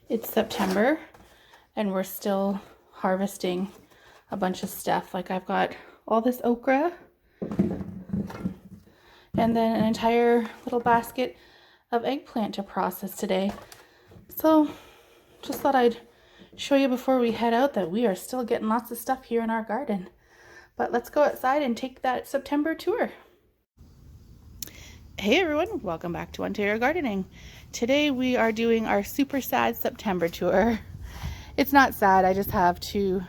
It's September and we're still harvesting a bunch of stuff. Like I've got all this okra and then an entire little basket of eggplant to process today. So just thought I'd show you before we head out that we are still getting lots of stuff here in our garden. But let's go outside and take that September tour. Hey everyone, welcome back to Ontario Gardening. Today we are doing our super sad September tour. It's not sad, I just have to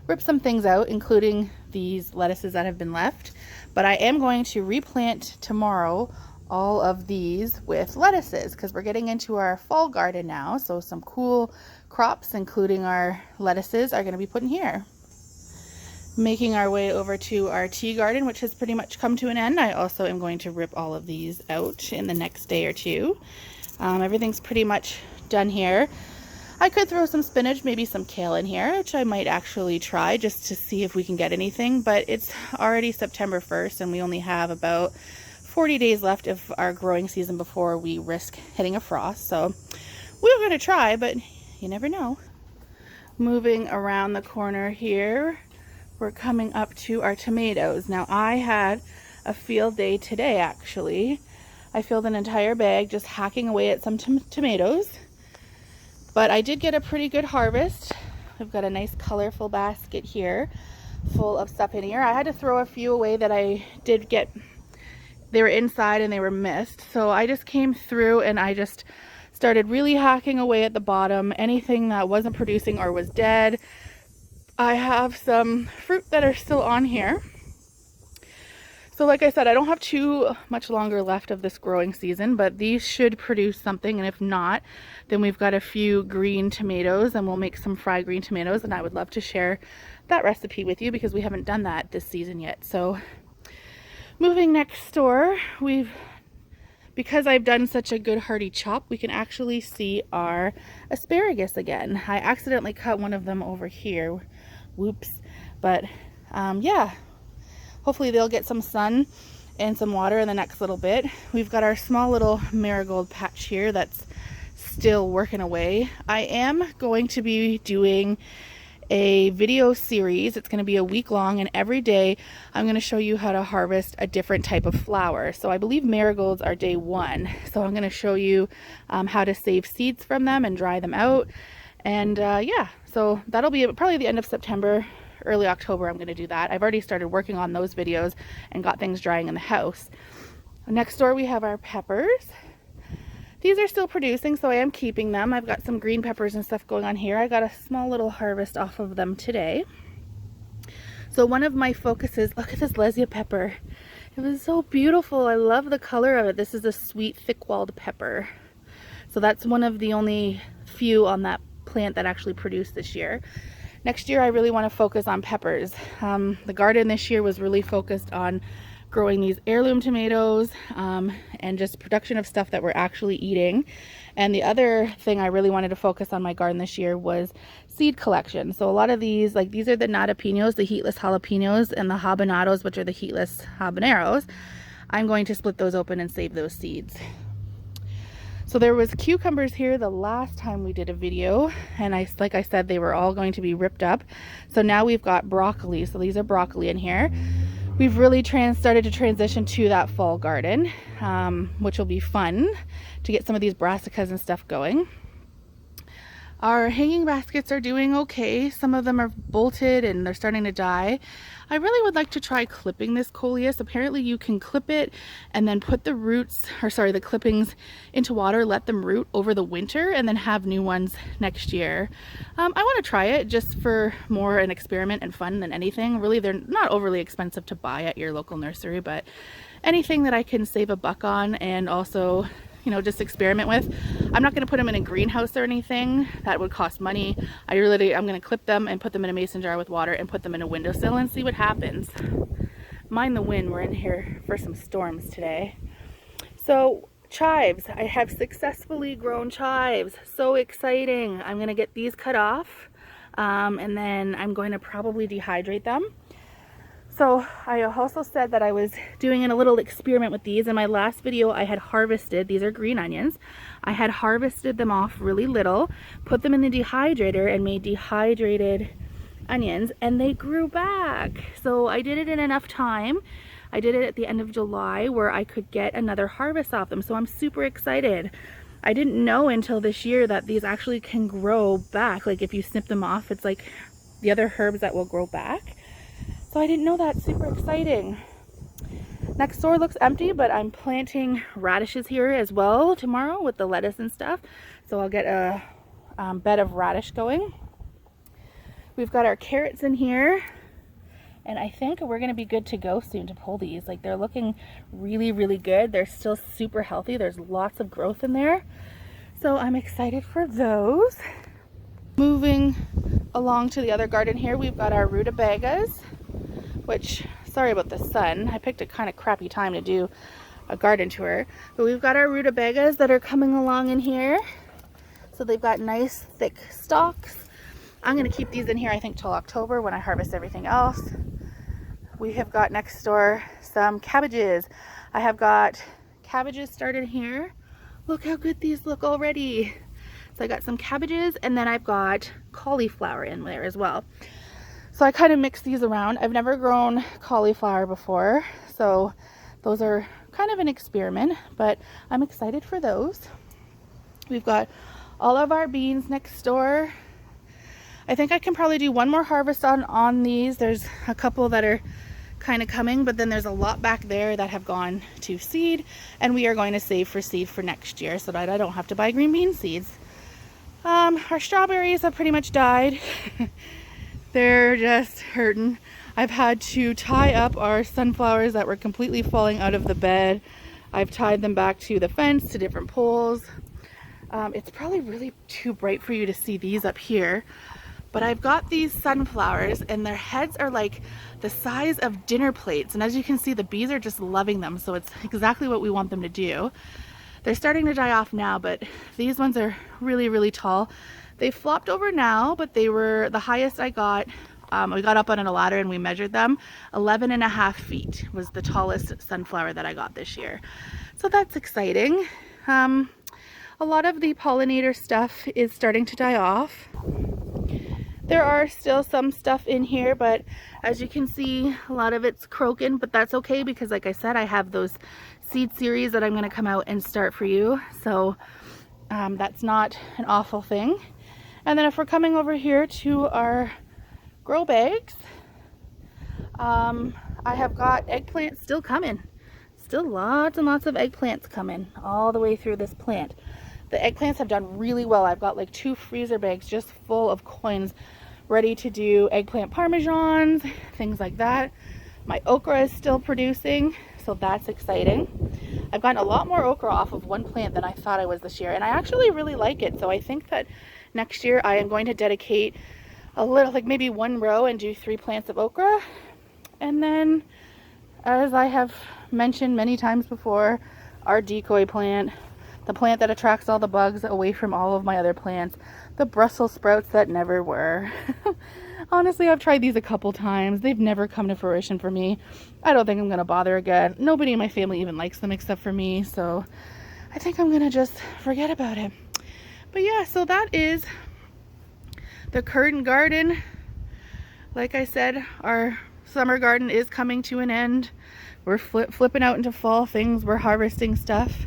rip some things out, including these lettuces that have been left. But I am going to replant tomorrow all of these with lettuces because we're getting into our fall garden now. So some cool crops, including our lettuces, are going to be put in here. Making our way over to our tea garden, which has pretty much come to an end. I also am going to rip all of these out in the next day or two. Everything's pretty much done here. I could throw some spinach, maybe some kale in here, which I might actually try just to see if we can get anything, but it's already September 1st and we only have about 40 days left of our growing season before we risk hitting a frost. So we're going to try, but you never know. Moving around the corner here, we're coming up to our tomatoes. Now I had a field day today actually. I filled an entire bag just hacking away at some tomatoes. But I did get a pretty good harvest. I've got a nice colorful basket here full of stuff in here. I had to throw a few away that I did get. They were inside and they were missed. So I just came through and I just started really hacking away at the bottom. Anything that wasn't producing or was dead. I have some fruit that are still on here. So like I said, I don't have too much longer left of this growing season, but these should produce something. And if not, then we've got a few green tomatoes and we'll make some fried green tomatoes. And I would love to share that recipe with you because we haven't done that this season yet. So moving next door, because I've done such a good hearty chop, we can actually see our asparagus again. I accidentally cut one of them over here. Whoops. But yeah, hopefully they'll get some sun and some water in the next little bit. We've got our small little marigold patch here that's still working away. I am going to be doing a video series. It's going to be a week long, and every day I'm going to show you how to harvest a different type of flower. So I believe marigolds are day 1. So I'm going to show you how to save seeds from them and dry them out. And yeah, so that'll be probably the end of September, early October. I'm going to do that. I've already started working on those videos and got things drying in the house. Next door we have our peppers. These are still producing, so I am keeping them. I've got some green peppers and stuff going on here. I got a small little harvest off of them today. So one of my focuses, look at this Lesia pepper. It was so beautiful. I love the color of it. This is a sweet, thick-walled pepper. So that's one of the only few on that plant that actually produced this year. Next year I really want to focus on peppers. The garden this year was really focused on growing these heirloom tomatoes and just production of stuff that we're actually eating. And the other thing I really wanted to focus on my garden this year was seed collection. So a lot of these, like these are the natapinos, the heatless jalapenos, and the habanados, which are the heatless habaneros. I'm going to split those open and save those seeds. So there was cucumbers here the last time we did a video, and like I said, they were all going to be ripped up. So now we've got broccoli. So these are broccoli in here. We've really started to transition to that fall garden, which will be fun to get some of these brassicas and stuff going. Our hanging baskets are doing okay. Some of them are bolted and they're starting to die. I really would like to try clipping this coleus. Apparently you can clip it and then put the roots, or sorry, the clippings into water, let them root over the winter, and then have new ones next year. I want to try it just for more an experiment and fun than anything. Really, they're not overly expensive to buy at your local nursery, but anything that I can save a buck on and also, you know, just experiment with. I'm not going to put them in a greenhouse or anything. That would cost money. I'm going to clip them and put them in a mason jar with water and put them in a windowsill and see what happens. Mind the wind, we're in here for some storms today. So chives, I have successfully grown chives. So exciting. I'm going to get these cut off and then I'm going to probably dehydrate them. So I also said that I was doing a little experiment with these. In my last video I had harvested, these are green onions, I had harvested them off really little, put them in the dehydrator and made dehydrated onions, and they grew back. So I did it in enough time. I did it at the end of July where I could get another harvest off them. So I'm super excited. I didn't know until this year that these actually can grow back. Like if you snip them off, it's like the other herbs that will grow back. So I didn't know that. Super exciting. Next door looks empty, but I'm planting radishes here as well tomorrow with the lettuce and stuff. So I'll get a bed of radish going. We've got our carrots in here, and I think we're going to be good to go soon to pull these. Like they're looking really, really good. They're still super healthy. There's lots of growth in there. So I'm excited for those. Moving along to the other garden here, we've got our rutabagas, which, sorry about the sun, I picked a kind of crappy time to do a garden tour, but we've got our rutabagas that are coming along in here. So they've got nice thick stalks. I'm going to keep these in here I think till October when I harvest everything else. We have got next door some cabbages. I have got cabbages started here. Look how good these look already. So I got some cabbages, and then I've got cauliflower in there as well. So I kind of mix these around. I've never grown cauliflower before, so those are kind of an experiment, but I'm excited for those. We've got all of our beans next door. I think I can probably do one more harvest on these. There's a couple that are kind of coming, but then there's a lot back there that have gone to seed, and we are going to save for seed for next year so that I don't have to buy green bean seeds. Our strawberries have pretty much died. They're just hurting. I've had to tie up our sunflowers that were completely falling out of the bed. I've tied them back to the fence, to different poles. It's probably really too bright for you to see these up here, but I've got these sunflowers and their heads are like the size of dinner plates, and as you can see, the bees are just loving them, so it's exactly what we want them to do. They're starting to die off now, but these ones are really, really tall. They flopped over now, but they were the highest I got. We got up on a ladder and we measured them. 11.5 feet was the tallest sunflower that I got this year. So that's exciting. A lot of the pollinator stuff is starting to die off. There are still some stuff in here, but as you can see, a lot of it's croaking, but that's okay because like I said, I have those seed series that I'm going to come out and start for you. So that's not an awful thing. And then if we're coming over here to our grow bags, I have got eggplants still coming. Still lots and lots of eggplants coming all the way through this plant. The eggplants have done really well. I've got like 2 freezer bags just full of coins ready to do eggplant parmesans, things like that. My okra is still producing, so that's exciting. I've gotten a lot more okra off of one plant than I thought I was this year, and I actually really like it. So I think that next year I am going to dedicate a little, like maybe 1 row and do 3 plants of okra. And then, as I have mentioned many times before, our decoy plant, the plant that attracts all the bugs away from all of my other plants, the Brussels sprouts that never were. Honestly, I've tried these a couple times. They've never come to fruition for me. I don't think I'm going to bother again. Nobody in my family even likes them except for me, so I think I'm going to just forget about it. But yeah, so that is the current garden. Like I said, our summer garden is coming to an end. We're flipping out into fall things. We're harvesting stuff.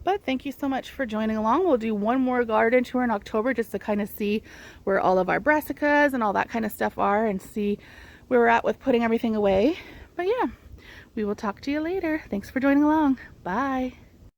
But thank you so much for joining along. We'll do one more garden tour in October just to kind of see where all of our brassicas and all that kind of stuff are and see where we're at with putting everything away. But yeah, we will talk to you later. Thanks for joining along. Bye.